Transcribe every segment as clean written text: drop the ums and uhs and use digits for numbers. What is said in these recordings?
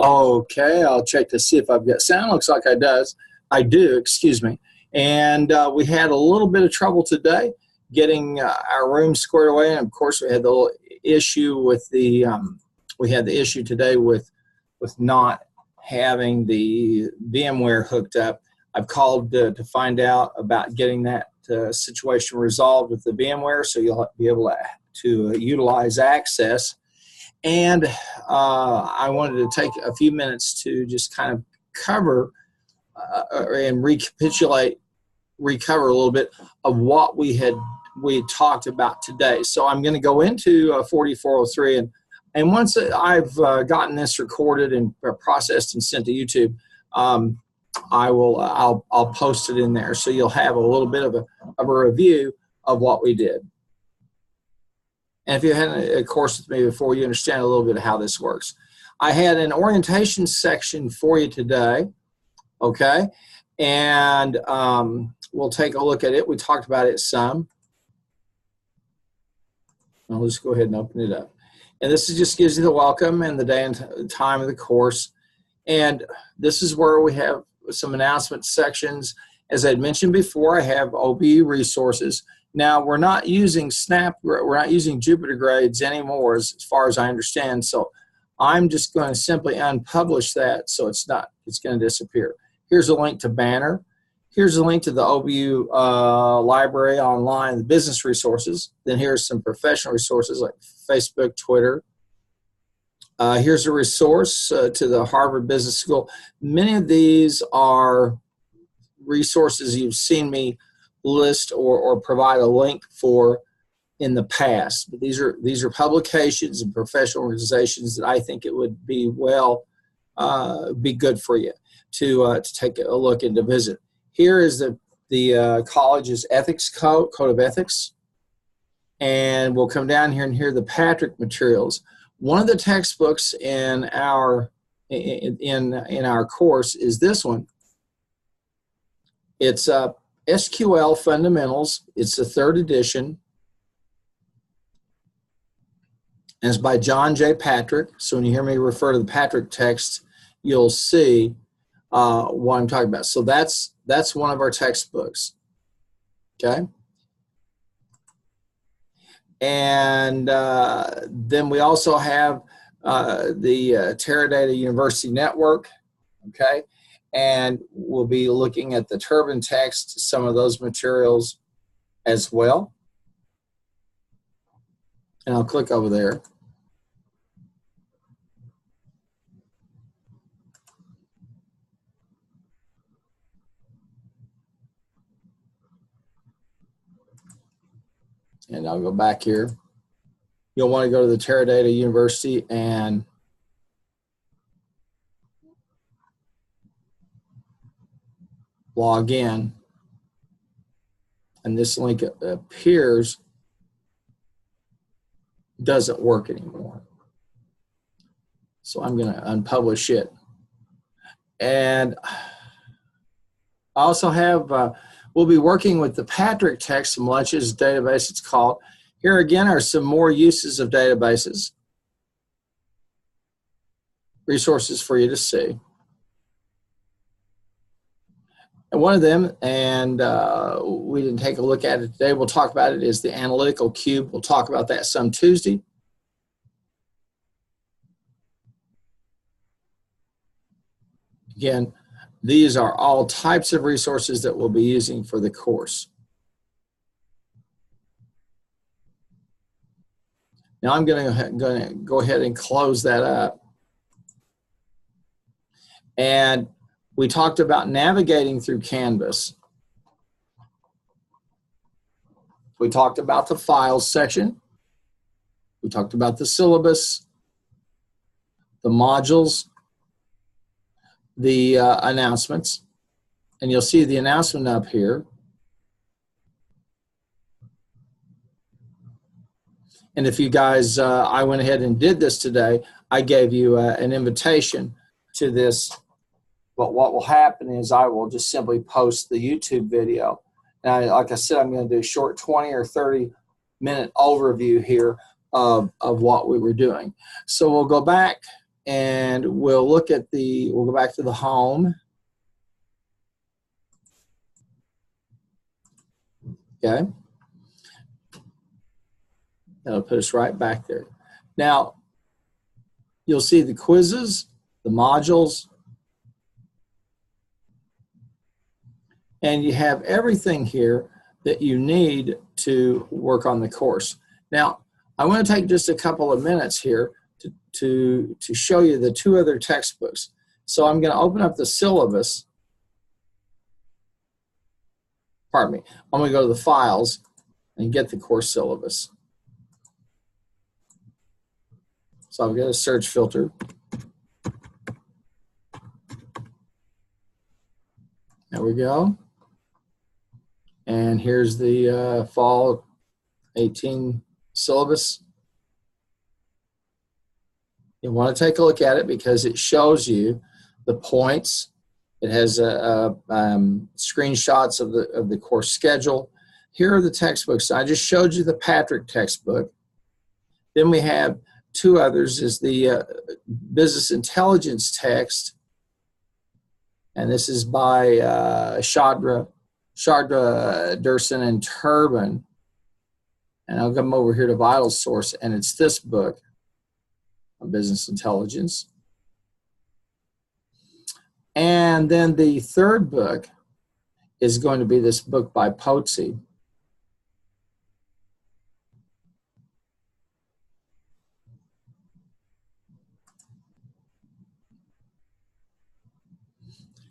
Okay, I'll check to see if I've got sound. Looks like I do, excuse me. And we had a little bit of trouble today getting our room squared away. And of course, we had the little issue with the today with not having the VMware hooked up. I've called to find out about getting that situation resolved with the VMware, so you'll be able to utilize Access. And I wanted to take a few minutes to just kind of cover and recover a little bit of what we talked about today. So I'm going to go into 4403, and once I've gotten this recorded and processed and sent to YouTube, I'll post it in there, so you'll have a little bit of a review of what we did. And if you had a course with me before, you understand a little bit of how this works. I had an orientation section for you today, okay? And we'll take a look at it. We talked about it some. I'll just go ahead and open it up. And this just gives you the welcome and the day and time of the course. And this is where we have some announcement sections. As I had mentioned before, I have OBU resources. Now, we're not using we're not using Jupyter grades anymore as far as I understand, so I'm just going to simply unpublish that, so it's going to disappear. Here's a link to Banner. Here's a link to the OBU library online, the business resources. Then here's some professional resources like Facebook, Twitter. Here's a resource to the Harvard Business School. Many of these are resources you've seen me list or provide a link for in the past. But these are publications and professional organizations that I think it would be be good for you to take a look and to visit. Here is the college's ethics code of ethics, and we'll come down here and hear the Patrick materials. One of the textbooks in our course is this one. It's SQL Fundamentals. It's the 3rd edition. And it's by John J. Patrick. So when you hear me refer to the Patrick text, you'll see what I'm talking about. So that's one of our textbooks. Okay. And then we also have the Teradata University Network. Okay. And we'll be looking at the Turbine text, some of those materials as well. And I'll click over there. And I'll go back here. You'll want to go to the Teradata University and log in, and this link appears doesn't work anymore. So I'm going to unpublish it. And I also have, we'll be working with the Patrick text from Lunch's database, it's called. Here again are some more uses of databases. Resources for you to see. And one of them, and we didn't take a look at it today, we'll talk about it, is the analytical cube. We'll talk about that some Tuesday. Again, these are all types of resources that we'll be using for the course. Now I'm going to go ahead and close that up. And we talked about navigating through Canvas. We talked about the files section. We talked about the syllabus, the modules, the announcements. And you'll see the announcement up here. And if you guys, I went ahead and did this today, I gave you an invitation to this. But what will happen is I will just simply post the YouTube video. Now, like I said, I'm going to do a short 20 or 30-minute overview here of what we were doing. So we'll go back and we'll look at we'll go back to the home. Okay. That'll put us right back there. Now, you'll see the quizzes, the modules, and you have everything here that you need to work on the course. Now, I want to take just a couple of minutes here to show you the two other textbooks. So I'm going to open up the syllabus. Pardon me. I'm going to go to the files and get the course syllabus. So I've got a search filter. There we go. And here's the fall 18 syllabus. You want to take a look at it because it shows you the points. It has screenshots of the course schedule. Here are the textbooks. I just showed you the Patrick textbook. Then we have two others, is the business intelligence text, and this is by Shardra Durson and Turbin. And I'll come over here to Vital Source, and it's this book on business intelligence. And then the third book is going to be this book by Potsy.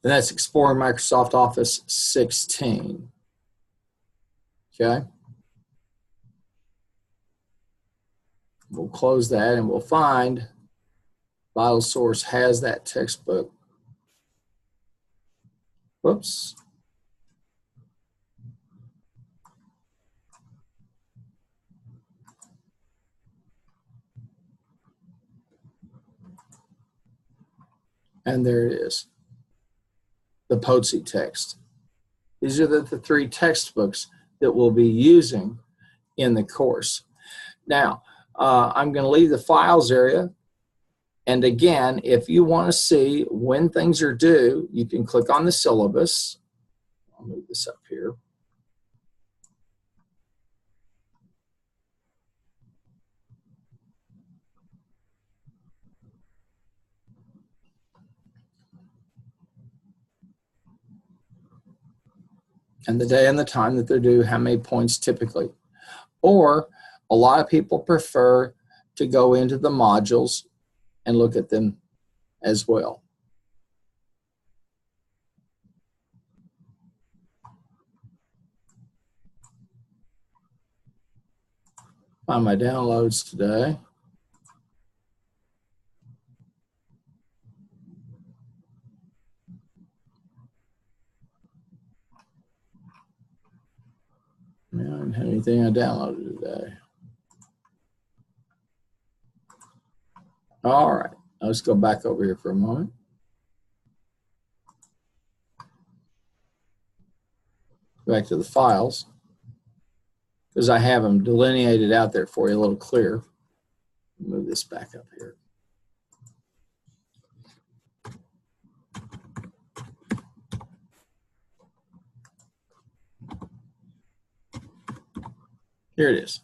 And that's Exploring Microsoft Office 16. Okay. We'll close that and we'll find Vital Source has that textbook. Whoops. And there it is. The Potsy text. These are the three textbooks that we'll be using in the course. Now, I'm going to leave the files area. And again, if you want to see when things are due, you can click on the syllabus. I'll move this up here. And the day and the time that they're due, how many points typically. Or a lot of people prefer to go into the modules and look at them as well. Find my downloads today. I don't have anything I downloaded today. All right, let's go back over here for a moment. Back to the files, because I have them delineated out there for you a little clearer. Move this back up here. Here it is.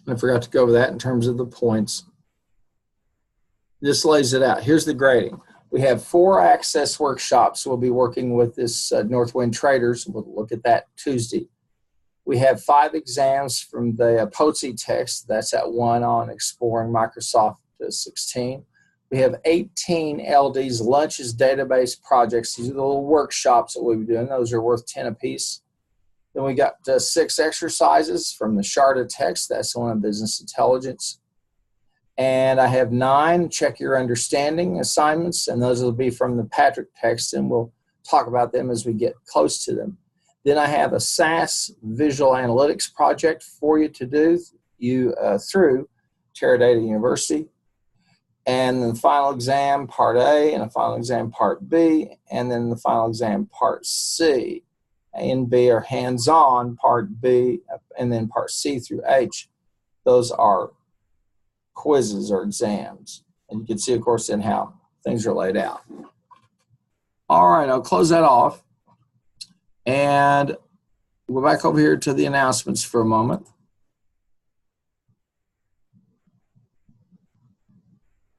I forgot to go over that in terms of the points. This lays it out. Here's the grading. We have 4 access workshops. We'll be working with this Northwind Traders. We'll look at that Tuesday. We have 5 exams from the Potsy text. That's that one on Exploring Microsoft 16. We have 18 LDs, lunches, database projects. These are the little workshops that we'll be doing. Those are worth 10 apiece. Then we got 6 exercises from the Sharda text. That's the one on business intelligence. And I have 9 check your understanding assignments, and those will be from the Patrick text, and we'll talk about them as we get close to them. Then I have a SAS visual analytics project for you to do through Teradata University. And then the final exam, part A, and a final exam, part B, and then the final exam, part C. A and B are hands-on, part B, and then part C through H. Those are quizzes or exams. And you can see, of course, in how things are laid out. All right, I'll close that off. And we'll go back over here to the announcements for a moment.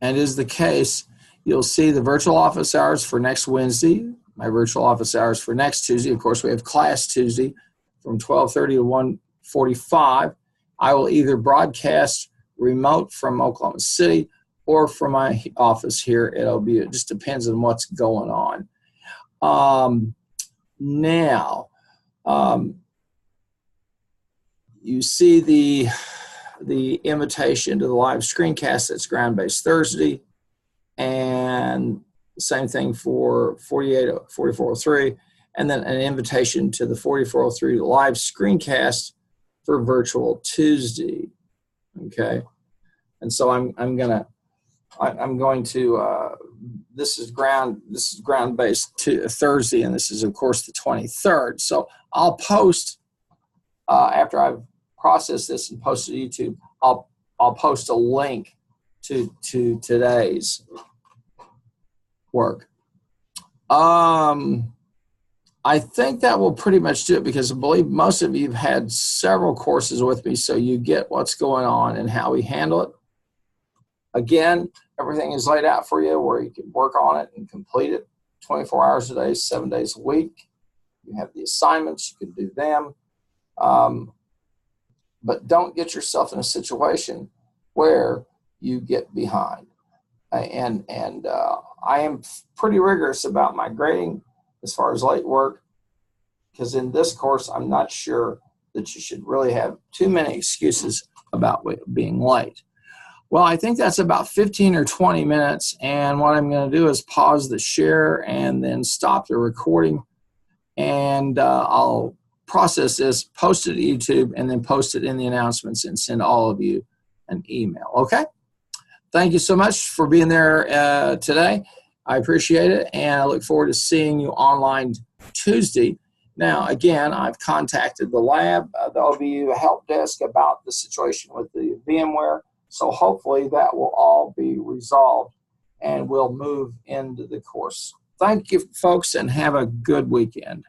And is the case, you'll see the virtual office hours for next Wednesday, my virtual office hours for next Tuesday. Of course, we have class Tuesday from 12:30 to 1:45. I will either broadcast remote from Oklahoma City or from my office here at OBU. It just depends on what's going on. You see the invitation to the live screencast. That's Ground-Based Thursday, and same thing for 4403, and then an invitation to the 4403 live screencast for virtual Tuesday. Okay, and so I'm going to this is ground-based Thursday, and this is of course the 23rd. So I'll post after I've processed this and posted to YouTube. I'll post a link to today's work. I think that will pretty much do it, because I believe most of you have had several courses with me, so you get what's going on and how we handle it. Again, everything is laid out for you where you can work on it and complete it 24 hours a day, 7 days a week. You have the assignments, you can do them. But don't get yourself in a situation where you get behind. And I am pretty rigorous about my grading as far as late work, because in this course, I'm not sure that you should really have too many excuses about being late. Well, I think that's about 15 or 20 minutes, and what I'm going to do is pause the share and then stop the recording, and I'll process this, post it to YouTube, and then post it in the announcements and send all of you an email. Okay? Thank you so much for being there today. I appreciate it, and I look forward to seeing you online Tuesday. Now, again, I've contacted the lab, the OBU help desk, about the situation with the VMware, so hopefully that will all be resolved and we'll move into the course. Thank you, folks, and have a good weekend.